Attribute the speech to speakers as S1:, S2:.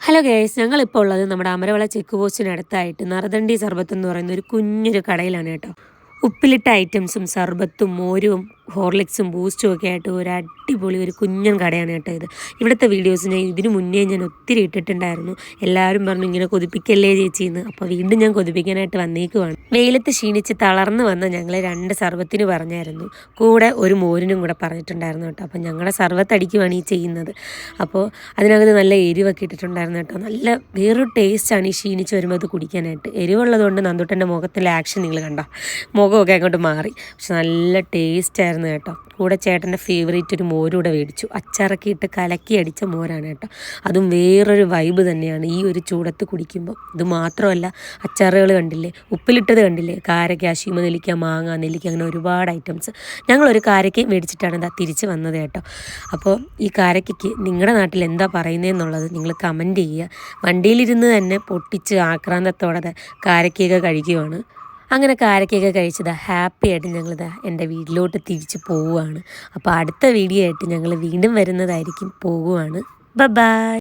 S1: Hello guys, ഞങ്ങളിപ്പോൾ ഉള്ളത് നമ്മുടെ അമരവള ചെക്ക് പോസ്റ്റിനടുത്തായിട്ട് നറുതണ്ടി സർബത്ത് എന്ന് പറയുന്ന ഒരു കുഞ്ഞൊരു കടയിലാണ് കേട്ടോ. ഉപ്പിലിട്ട ഐറ്റംസും സർബത്തും മോരും ഹോർലിക്സും ബൂസ്റ്റും ഒക്കെ ആയിട്ട് ഒരു അടിപൊളി ഒരു കുഞ്ഞൻ കടയാണ് കേട്ടോ ഇത്. ഇവിടുത്തെ വീഡിയോസ് ഇതിനു മുന്നേ ഞാൻ ഒത്തിരി ഇട്ടിട്ടുണ്ടായിരുന്നു. എല്ലാവരും പറഞ്ഞു ഇങ്ങനെ കൊതിപ്പിക്കല്ലേ ചേച്ചിന്ന്. അപ്പോൾ വീണ്ടും ഞാൻ കൊതിപ്പിക്കാനായിട്ട് വന്നേക്കുവാണ്. വെയിലത്ത് ക്ഷീണിച്ച് തളർന്ന് വന്ന് ഞങ്ങൾ 2 സർബത്തിന് പറഞ്ഞായിരുന്നു, കൂടെ ഒരു മോരിനും കൂടെ പറഞ്ഞിട്ടുണ്ടായിരുന്നു കേട്ടോ. അപ്പോൾ ഞങ്ങളുടെ സർബത്ത് അടിക്കുവാണ് ഈ ചെയ്യുന്നത്. അപ്പോൾ അതിനകത്ത് നല്ല എരിവൊക്കെ ഇട്ടിട്ടുണ്ടായിരുന്നു കേട്ടോ. നല്ല വേറൊരു ടേസ്റ്റാണ് ഈ ക്ഷീണിച്ച് വരുമ്പോൾ അത് കുടിക്കാനായിട്ട്. എരിവുള്ളതുകൊണ്ട് നന്ദുട്ടൻ്റെ മുഖത്തിലെ ആക്ഷൻ നിങ്ങൾ കണ്ടോ, മുഖമൊക്കെ അങ്ങോട്ട് മാറി. പക്ഷെ നല്ല ടേസ്റ്റായിരുന്നു കേട്ടോ. കൂടെ ചേട്ടൻ്റെ ഫേവറേറ്റ് ഒരു മോരൂടെ മേടിച്ചു. അച്ചാറൊക്കെ ഇട്ട് കലക്കി അടിച്ച മോരാണ് കേട്ടോ. അതും വേറൊരു വൈബ് തന്നെയാണ് ഈ ഒരു ചൂടത്ത് കുടിക്കുമ്പോൾ. ഇത് മാത്രമല്ല, അച്ചാറുകൾ കണ്ടില്ലേ, ഉപ്പിലിട്ടത് കണ്ടില്ലേ, കാരക്ക, ശീമ നെല്ലിക്ക, മാങ്ങ, നെല്ലിക്ക, അങ്ങനെ ഒരുപാട് ഐറ്റംസ്. ഞങ്ങളൊരു കാരക്കയും മേടിച്ചിട്ടാണ് ഇതാ തിരിച്ച് വന്നത് കേട്ടോ. അപ്പോൾ ഈ കാരക്കയ്ക്ക് നിങ്ങളുടെ നാട്ടിൽ എന്താ പറയുന്നതെന്നുള്ളത് നിങ്ങൾ കമൻറ്റ് ചെയ്യുക. വണ്ടിയിലിരുന്ന് തന്നെ പൊട്ടിച്ച് ആക്രാന്തത്തോടെ കാരക്കയൊക്കെ കഴിക്കുവാണ്. അങ്ങനെ കാരക്കൊക്കെ കഴിച്ചതാ ഹാപ്പി ആയിട്ട് ഞങ്ങളിതാ എൻ്റെ വീട്ടിലോട്ട് തിരിച്ച് പോവുകയാണ്. അപ്പോൾ അടുത്ത വീഡിയോ ആയിട്ട് ഞങ്ങൾ വീണ്ടും വരുന്നതായിരിക്കും. പോകുവാണ്. ബൈ.